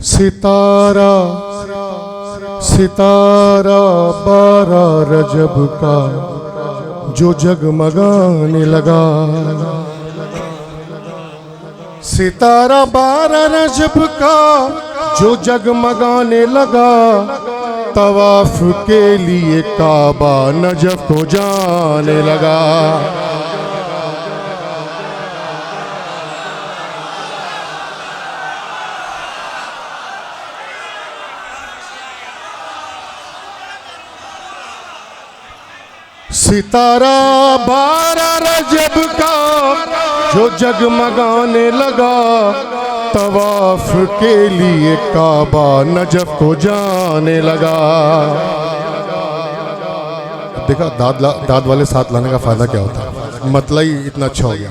सितारा सितारा 12 रजब का जो जगमगाने लगा, सितारा 12 रजब का जो जगमगाने लगा, तवाफ के लिए काबा नजफ को जाने लगा। सितारा 12 रजब का जो जगमगाने लगा, तवाफ के लिए काबा नजफ को जाने लगा। देखा दाद वाले साथ लाने का फायदा क्या होता है, मतलब ही इतना अच्छा हो गया।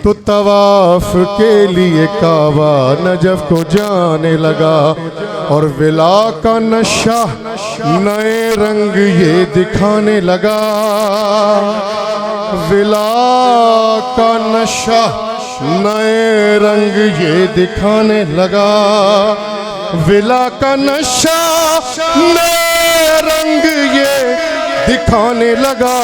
तो तवाफ के लिए काबा नजफ को जाने लगा, और विला का नशा नए रंग ये दिखाने लगा। विला का नशा नए रंग ये दिखाने लगा। विला का नशा नए रंग ये दिखाने लगा।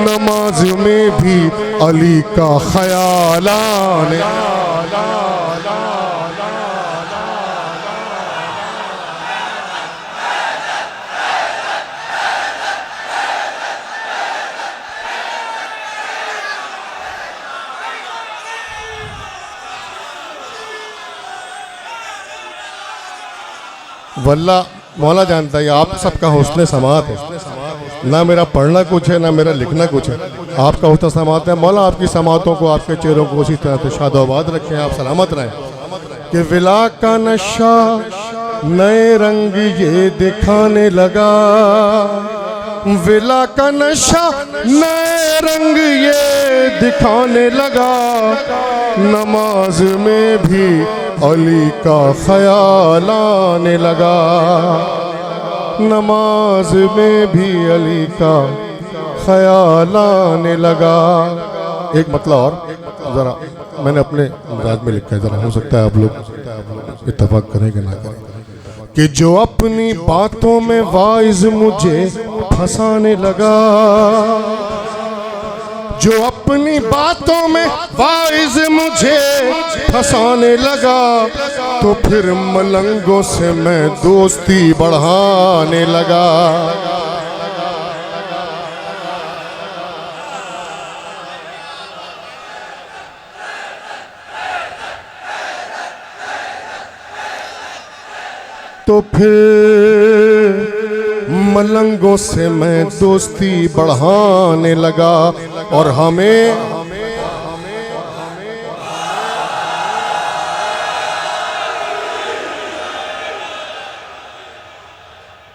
नमाज में भी अली का ख्याल आने, वल्ला मौला जानता है आप सबका हुस्न समात है। ना मेरा पढ़ना कुछ है, ना मेरा लिखना कुछ है, आपका हुस्न समात है। मौला आपकी समातों को, आपके चेहरों को उसी तरह से शादोबाद रखें, आप सलामत रहें। कि विला का नशा नए रंग ये दिखाने लगा। विला का नशा नए रंग ये दिखाने लगा। नमाज में भी अली का ख्याल आने लगा। नमाज में भी अली का ख्याल आने लगा। एक मतलब और ज़रा मैंने अपने अंदाज में लिखा है, ज़रा हो सकता है आप लोग इत्तेफाक करें कि ना करें। कि जो अपनी बातों में वाइज मुझे फंसाने लगा, जो अपनी बातों में वाइज मुझे फंसाने लगा, तो फिर मलंगों से मैं दोस्ती बढ़ाने लगा। तो फिर मलंगों से मैं दोस्ती बढ़ाने लगा। और हमें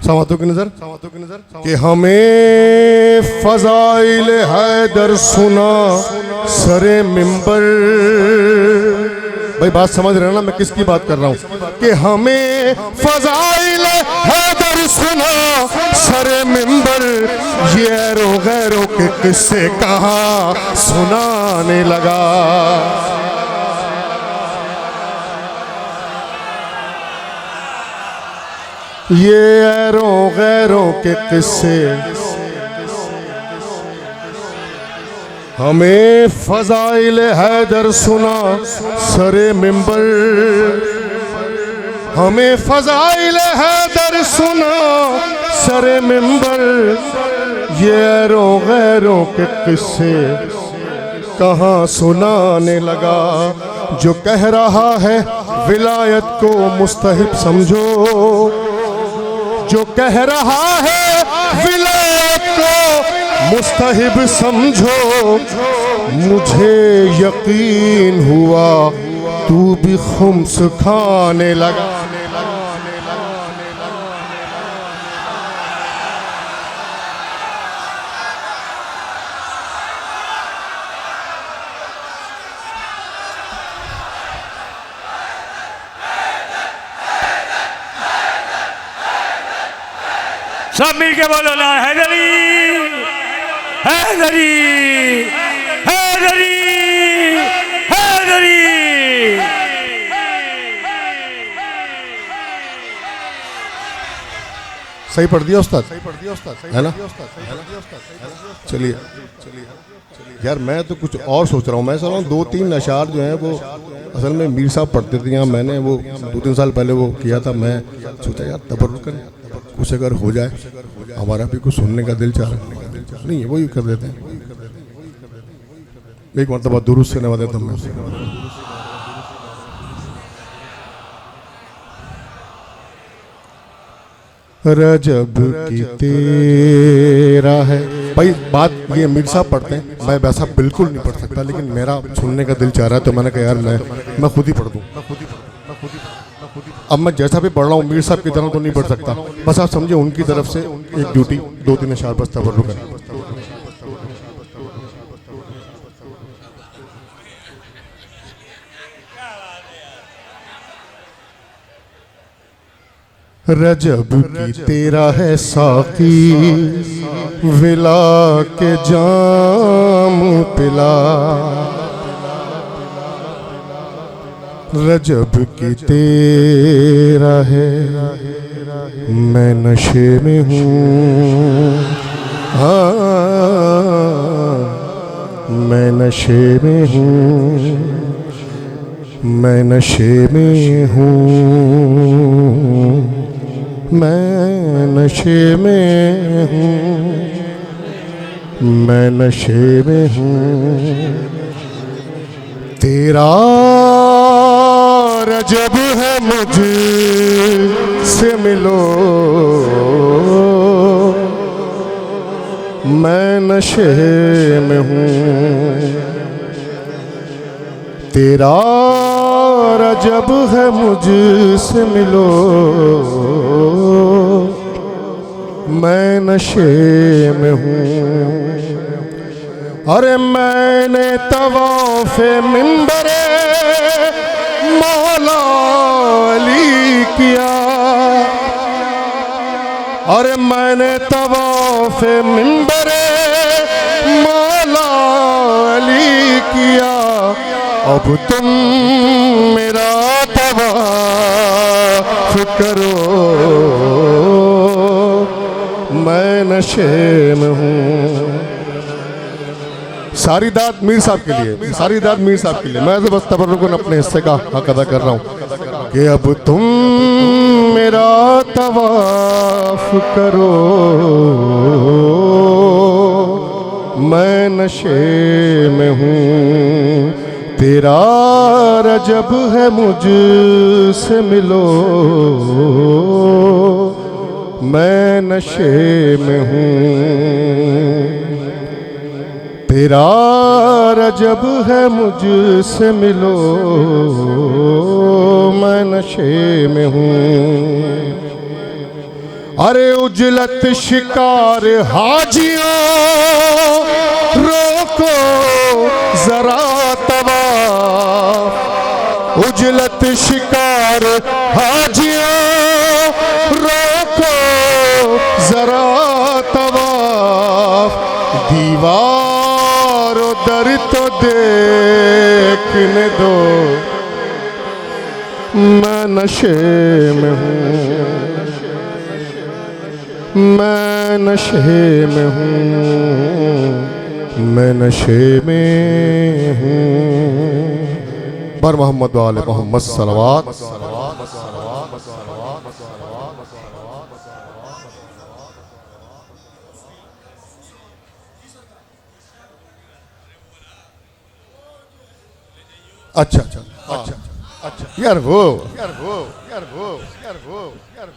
समातों की नजर कि हमें फजाइल हैदर सुना सरे मिंबर। भाई बात समझ रहे हैं ना मैं किसकी बात कर रहा हूं? कि हमें फजाइल हैदर सुना सरे मिंबर। ये गैरों के किस्से कहाँ सुनाने लगा। ये गैरों के किस्से हमें फजाइल हैदर सुना सरे मिंबर। हमें फजाइल हैदर सुना सरे मिंबर। ये गैरों के किस्से कहाँ सुनाने लगा। जो कह रहा है विलायत को मुस्तहिब समझो, जो कह रहा है विलायत को मुस्तहिब समझो। मुझे यकीन हुआ तू भी खुम्स खाने लगा। सब मिलके बोलो ना हैदरी हैदरी हैदरी हैदरी। सही पढ़ दिया उस्ताद, है ना? चलिए यार, मैं तो कुछ और सोच रहा हूँ। मैं सोच रहा हूँ 2-3 अशार जो हैं वो असल में मीर साहब पढ़ते थे यहाँ। मैंने वो 2-3 साल पहले वो किया था। मैं सोचा यार तबरुकन कुछ अगर हो जाए, हमारा भी कुछ सुनने का दिल चाह रहा नहीं है, वही कर देते हैं। एक मरतबा दुरुस्त से नवा देता हूँ मैं। रजब की तेरा है भाई। बात ये मीर साहब पढ़ते हैं, मैं वैसा बिल्कुल नहीं पढ़ सकता, लेकिन मेरा सुनने का दिल चाह रहा है तो मैंने कहा यार मैं खुद ही पढ़ दूं। अब मैं जैसा भी पढ़ रहा हूँ मीर साहब की तरह तो नहीं पढ़ सकता। बस आप समझे उनकी तरफ से एक ड्यूटी, 2-3 अशार बस तबर्रुक है। रजब की तेरा है साकी, विला के जाम पिला। रजब की तेरा है, मैं नशे में हूँ। हाँ मैं नशे में हूँ, मैं नशे में हूँ, मैं नशे में हूँ, मैं नशे में हूँ। तेरा रजब है मुझसे मिलो, मैं नशे में हूँ। तेरा रजब है मुझसे मिलो, मैं नशे में हूँ। अरे मैंने तवाफ़े मिंबरे मौला अली किया। अरे मैंने तवाफ़े मिंबरे मौला अली किया। अब तुम मेरा तवाफ़ करो, मैं नशे में हूँ। सारी दाद मीर साहब के लिए, सारी दाद मीर साहब के लिए। मैं तो बस तबर्रुकन अपने हिस्से का हक अदा कर रहा हूँ कि अब तुम मेरा तवाफ करो, मैं नशे में हूँ। तेरा रजब है मुझसे मिलो, मैं नशे में हूँ। तेरा रजब है मुझसे मिलो, मैं नशे में हूँ। अरे उजलत शिकार हाजियों, रोको जरा तवाफ। उजलत शिकार हाजियों, रोको जरा तवाफ। दीवार दर तो देखने दो, मैं नशे में हूँ, मैं नशे में हूँ, मैं नशे में हूँ। बर मोहम्मद वाले मोहम्मद सलवात। अच्छा अच्छा अच्छा अच्छा यार वो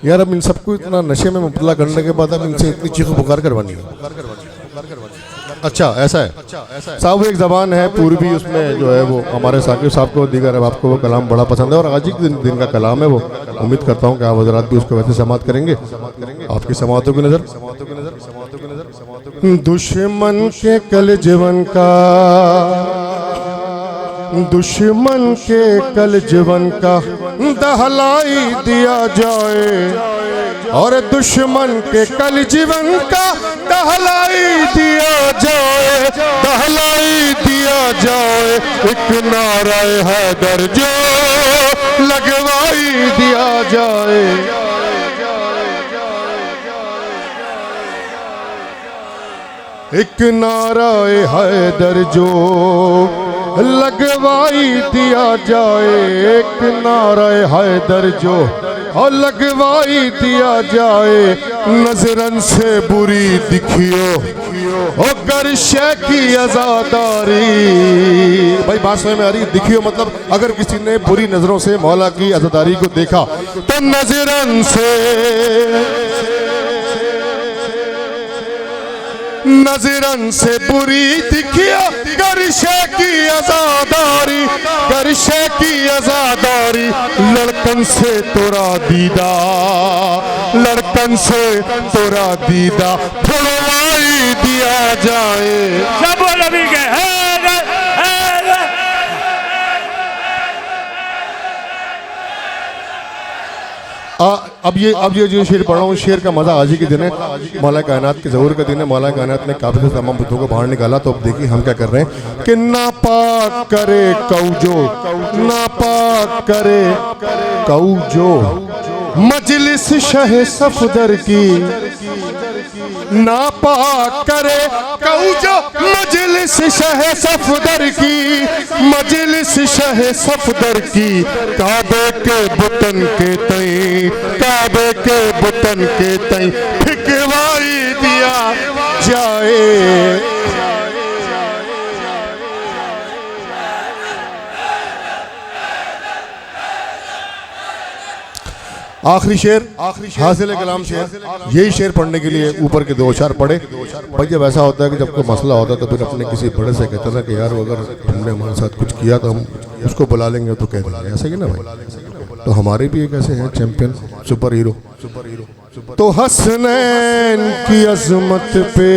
यार अब इन सबको इतना नशे में मुबतला करने के बाद अब इनसे इतनी चीखो पुकार करवानी है। अच्छा ऐसा है साहब, एक ज़बान है पूर्वी, उसमें जो है वो हमारे साकिब साहब को दीगर आपको वो कलाम बड़ा पसंद है और आज ही दिन का कलाम है वो। उम्मीद करता हूँ कि आप हज़रात भी उसको वैसे समाअत करेंगे। आपकी समाअतों की नज़र दुश्मन के कल जीवन का, दुश्मन के कल जीवन का दहलाई दिया जाए। और दुश्मन के कल जीवन का दहलाई दिया जाए, दहलाई दिया जाए। एक नारा हैदर जो लगवाई दिया जाए। एक नारा हैदर जो लगवाई दिया जाए। एक नारा हैदर जो और लगवाई दिया जाए। नजरन से बुरी दिखियो और गर्शे की आजादारी। भाई बात समझ में आ रही? दिखियो मतलब अगर किसी ने बुरी नजरों से मौला की आजादारी को देखा तो नजरन से, नजरन से बुरी दिखिया गर्शे की आजादारी, गर्शे की आजादारी। लड़कन से तोरा दीदा, लड़कन से तोरा दीदा फुलवाई दिया जाए। सब नबी के हैदर हैदर। अब ये जो शेर पढ़ रहा हूँ, शेर का मजा आज ही के दिन है। मौला कायनात के ज़हूर का दिन है। मौला कायनात ने काबिल से तमाम बुतों को बाहर निकाला। तो अब देखिए हम क्या कर रहे हैं कि नापाक करे कौजो, नापाक करे कौजो मजलिस शह सफदर की। नापाक करे कौजो मजलिस शह सफदर की, मजलिस शह सफदर की। काबे के बुतन के तई, काबे के बुतन के तई फिकवाई दिया जाए। आखिरी शेर, हासिल कलाम शेर। यही शेर पढ़ने के लिए ऊपर के दो अशार पढ़े। भाई जब ऐसा होता है कि जब कोई मसला होता है तो फिर अपने किसी बड़े से कहते हैं कि यार अगर तुमने हमारे साथ कुछ किया तो हम उसको बुला लेंगे तो कह देंगे, ऐसे कि ना भाई। तो हमारे भी एक ऐसे हैं चैंपियन, सुपर हीरो। तो हसनैन की अजमत पे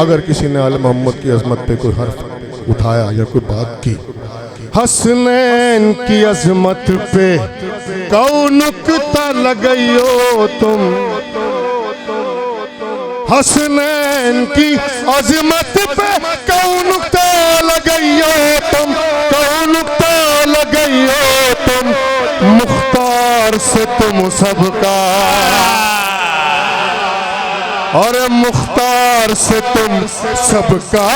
अगर किसी ने आले मोहम्मद की अजमत पे कोई हर्फ उठाया या कोई बात की, हसनैन की अजमत पे कौन नुक्ता लगाइयो तुम। हसनैन की अजमत पे कौन नुक्ता लगाइयो तुम, कौन नुक्ता लगाइयो तुम। मुख्तार से तुम सबका और मुख्तार से तुम सबका